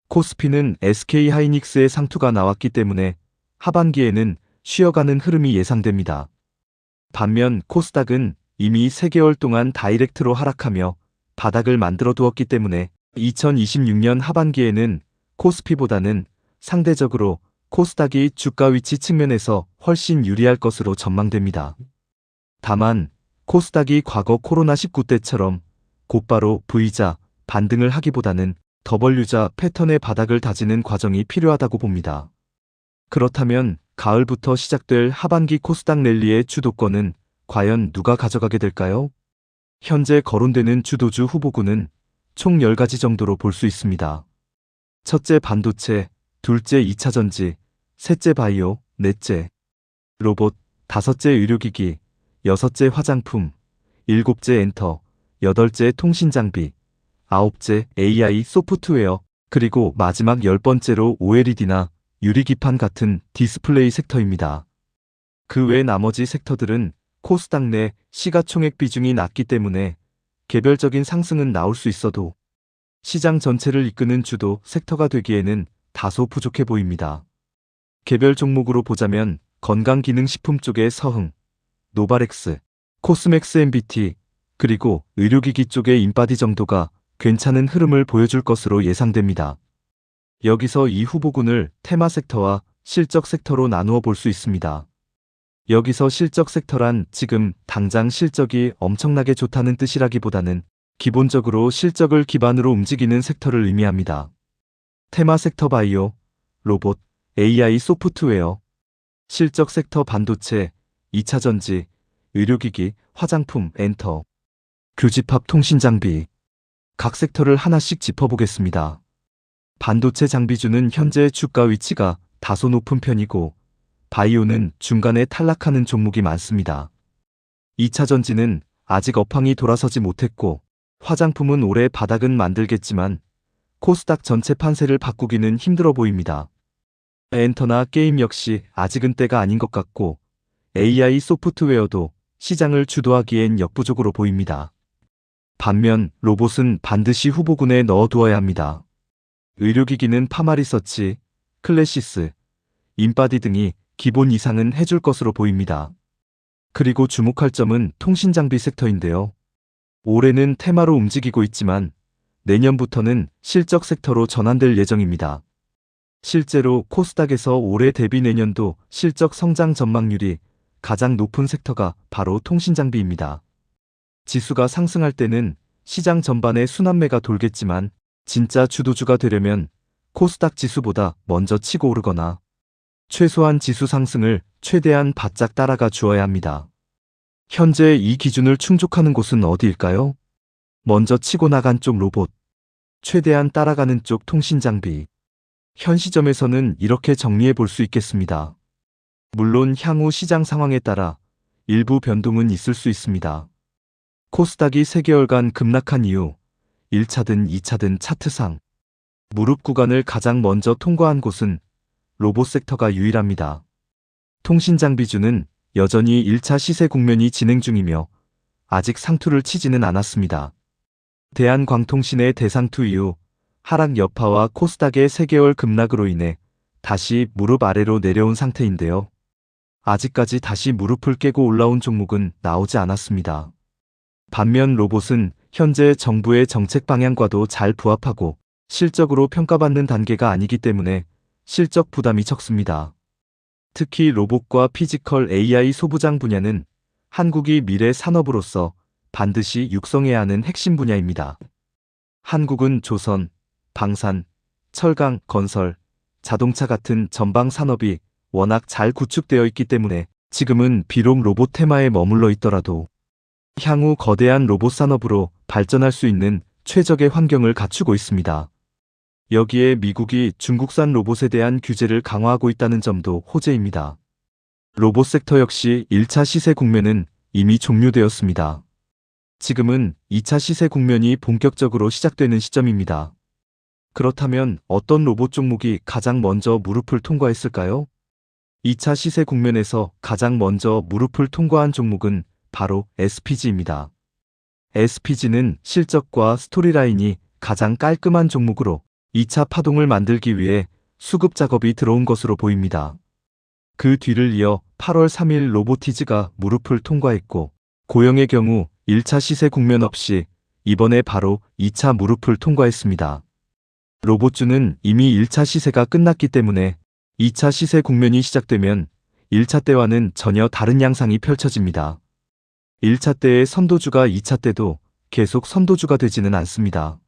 코스피는 SK하이닉스의 상투가 나왔기 때문에 하반기에는 쉬어가는 흐름이 예상됩니다. 반면 코스닥은 이미 3개월 동안 다이렉트로 하락하며 바닥을 만들어 두었기 때문에 2026년 하반기에는 코스피보다는 상대적으로 코스닥이 주가 위치 측면에서 훨씬 유리할 것으로 전망됩니다. 다만 코스닥이 과거 코로나19 때처럼 곧바로 V자 반등을 하기보다는 W자 패턴의 바닥을 다지는 과정이 필요하다고 봅니다. 그렇다면 가을부터 시작될 하반기 코스닥 랠리의 주도권은 과연 누가 가져가게 될까요? 현재 거론되는 주도주 후보군은 총 10가지 정도로 볼 수 있습니다. 첫째 반도체, 둘째 2차전지, 셋째 바이오, 넷째 로봇, 다섯째 의료기기, 여섯째 화장품, 일곱째 엔터, 여덟째 통신장비, 아홉째 AI 소프트웨어, 그리고 마지막 10번째로 OLED나 유리기판 같은 디스플레이 섹터입니다. 그 외 나머지 섹터들은 코스닥 내 시가총액 비중이 낮기 때문에 개별적인 상승은 나올 수 있어도 시장 전체를 이끄는 주도 섹터가 되기에는 다소 부족해 보입니다. 개별 종목으로 보자면 건강기능식품 쪽의 서흥, 노바렉스, 코스맥스 MBT, 그리고 의료기기 쪽의 인바디 정도가 괜찮은 흐름을 보여줄 것으로 예상됩니다. 여기서 이 후보군을 테마 섹터와 실적 섹터로 나누어 볼 수 있습니다. 여기서 실적 섹터란 지금 당장 실적이 엄청나게 좋다는 뜻이라기보다는 기본적으로 실적을 기반으로 움직이는 섹터를 의미합니다. 테마 섹터 바이오, 로봇, AI 소프트웨어, 실적 섹터 반도체, 2차전지, 의료기기, 화장품, 엔터, 교집합 통신장비. 각 섹터를 하나씩 짚어보겠습니다. 반도체 장비주는 현재 주가 위치가 다소 높은 편이고 바이오는 중간에 탈락하는 종목이 많습니다. 2차전지는 아직 업황이 돌아서지 못했고 화장품은 올해 바닥은 만들겠지만 코스닥 전체 판세를 바꾸기는 힘들어 보입니다. 엔터나 게임 역시 아직은 때가 아닌 것 같고 AI 소프트웨어도 시장을 주도하기엔 역부족으로 보입니다. 반면 로봇은 반드시 후보군에 넣어두어야 합니다. 의료기기는 파마리서치, 클래시스, 인바디 등이 기본 이상은 해줄 것으로 보입니다. 그리고 주목할 점은 통신장비 섹터인데요. 올해는 테마로 움직이고 있지만 내년부터는 실적 섹터로 전환될 예정입니다. 실제로 코스닥에서 올해 대비 내년도 실적 성장 전망률이 가장 높은 섹터가 바로 통신장비입니다. 지수가 상승할 때는 시장 전반에 순환매가 돌겠지만 진짜 주도주가 되려면 코스닥 지수보다 먼저 치고 오르거나 최소한 지수 상승을 최대한 바짝 따라가 주어야 합니다. 현재 이 기준을 충족하는 곳은 어디일까요? 먼저 치고 나간 쪽 로봇, 최대한 따라가는 쪽 통신장비. 현 시점에서는 이렇게 정리해 볼 수 있겠습니다. 물론 향후 시장 상황에 따라 일부 변동은 있을 수 있습니다. 코스닥이 3개월간 급락한 이후 1차든 2차든 차트상 무릎 구간을 가장 먼저 통과한 곳은 로봇 섹터가 유일합니다. 통신장비주는 여전히 1차 시세 국면이 진행 중이며 아직 상투를 치지는 않았습니다. 대한광통신의 대상투 이후 하락 여파와 코스닥의 3개월 급락으로 인해 다시 무릎 아래로 내려온 상태인데요. 아직까지 다시 무릎을 깨고 올라온 종목은 나오지 않았습니다. 반면 로봇은 현재 정부의 정책 방향과도 잘 부합하고 실적으로 평가받는 단계가 아니기 때문에 실적 부담이 적습니다. 특히 로봇과 피지컬 AI 소부장 분야는 한국이 미래 산업으로서 반드시 육성해야 하는 핵심 분야입니다. 한국은 조선, 방산, 철강, 건설, 자동차 같은 전방 산업이 워낙 잘 구축되어 있기 때문에 지금은 비록 로봇 테마에 머물러 있더라도 향후 거대한 로봇 산업으로 발전할 수 있는 최적의 환경을 갖추고 있습니다. 여기에 미국이 중국산 로봇에 대한 규제를 강화하고 있다는 점도 호재입니다. 로봇 섹터 역시 1차 시세 국면은 이미 종료되었습니다. 지금은 2차 시세 국면이 본격적으로 시작되는 시점입니다. 그렇다면 어떤 로봇 종목이 가장 먼저 무릎을 통과했을까요? 2차 시세 국면에서 가장 먼저 무릎을 통과한 종목은 바로 SPG입니다. SPG는 실적과 스토리라인이 가장 깔끔한 종목으로 2차 파동을 만들기 위해 수급 작업이 들어온 것으로 보입니다. 그 뒤를 이어 8월 3일 로보티즈가 무릎을 통과했고, 고영의 경우 1차 시세 국면 없이 이번에 바로 2차 무릎을 통과했습니다. 로봇주는 이미 1차 시세가 끝났기 때문에 2차 시세 국면이 시작되면 1차 때와는 전혀 다른 양상이 펼쳐집니다. 1차 때의 선도주가 2차 때도 계속 선도주가 되지는 않습니다.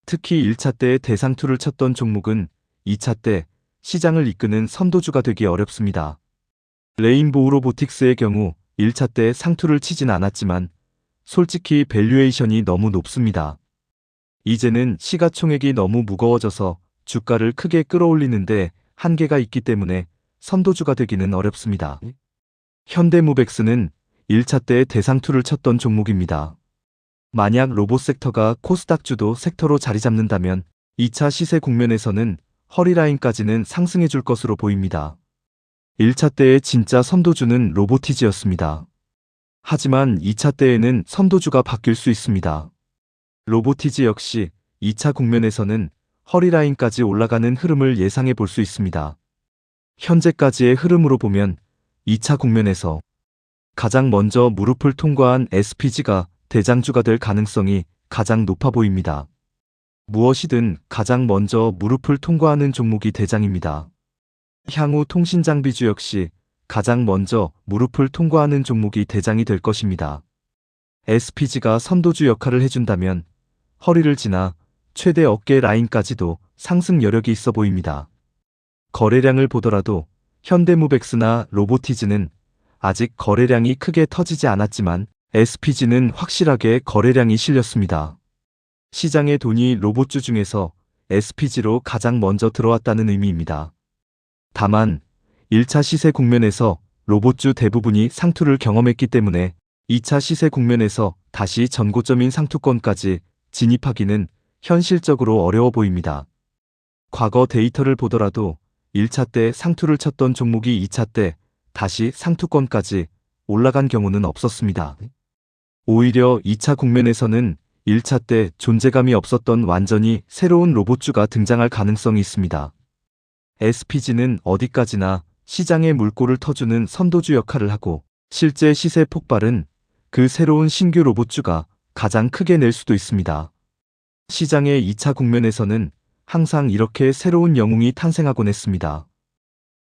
특히 1차 때의 대상투를 쳤던 종목은 2차 때 시장을 이끄는 선도주가 되기 어렵습니다. 레인보우 로보틱스의 경우 1차 때 상투를 치진 않았지만 솔직히 밸류에이션이 너무 높습니다. 이제는 시가총액이 너무 무거워져서 주가를 크게 끌어올리는데 한계가 있기 때문에 선도주가 되기는 어렵습니다. 현대무백스는 1차 때 대상투를 쳤던 종목입니다. 만약 로봇 섹터가 코스닥주도 섹터로 자리 잡는다면 2차 시세 국면에서는 허리라인까지는 상승해 줄 것으로 보입니다. 1차 때의 진짜 선도주는 로보티즈였습니다. 하지만 2차 때에는 선도주가 바뀔 수 있습니다. 로보티즈 역시 2차 국면에서는 허리라인까지 올라가는 흐름을 예상해 볼 수 있습니다. 현재까지의 흐름으로 보면 2차 국면에서 가장 먼저 무릎을 통과한 SPG가 대장주가 될 가능성이 가장 높아 보입니다. 무엇이든 가장 먼저 무릎을 통과하는 종목이 대장입니다. 향후 통신장비주 역시 가장 먼저 무릎을 통과하는 종목이 대장이 될 것입니다. SPG가 선도주 역할을 해준다면 허리를 지나 최대 어깨 라인까지도 상승 여력이 있어 보입니다. 거래량을 보더라도 현대무백스나 로보티즈는 아직 거래량이 크게 터지지 않았지만 SPG는 확실하게 거래량이 실렸습니다. 시장의 돈이 로봇주 중에서 SPG로 가장 먼저 들어왔다는 의미입니다. 다만 1차 시세 국면에서 로봇주 대부분이 상투를 경험했기 때문에 2차 시세 국면에서 다시 전고점인 상투권까지 진입하기는 현실적으로 어려워 보입니다. 과거 데이터를 보더라도 1차 때 상투를 쳤던 종목이 2차 때 다시 상투권까지 올라간 경우는 없었습니다. 오히려 2차 국면에서는 1차 때 존재감이 없었던 완전히 새로운 로봇주가 등장할 가능성이 있습니다. SPG는 어디까지나 시장의 물꼬를 터주는 선도주 역할을 하고 실제 시세 폭발은 그 새로운 신규 로봇주가 가장 크게 낼 수도 있습니다. 시장의 2차 국면에서는 항상 이렇게 새로운 영웅이 탄생하곤 했습니다.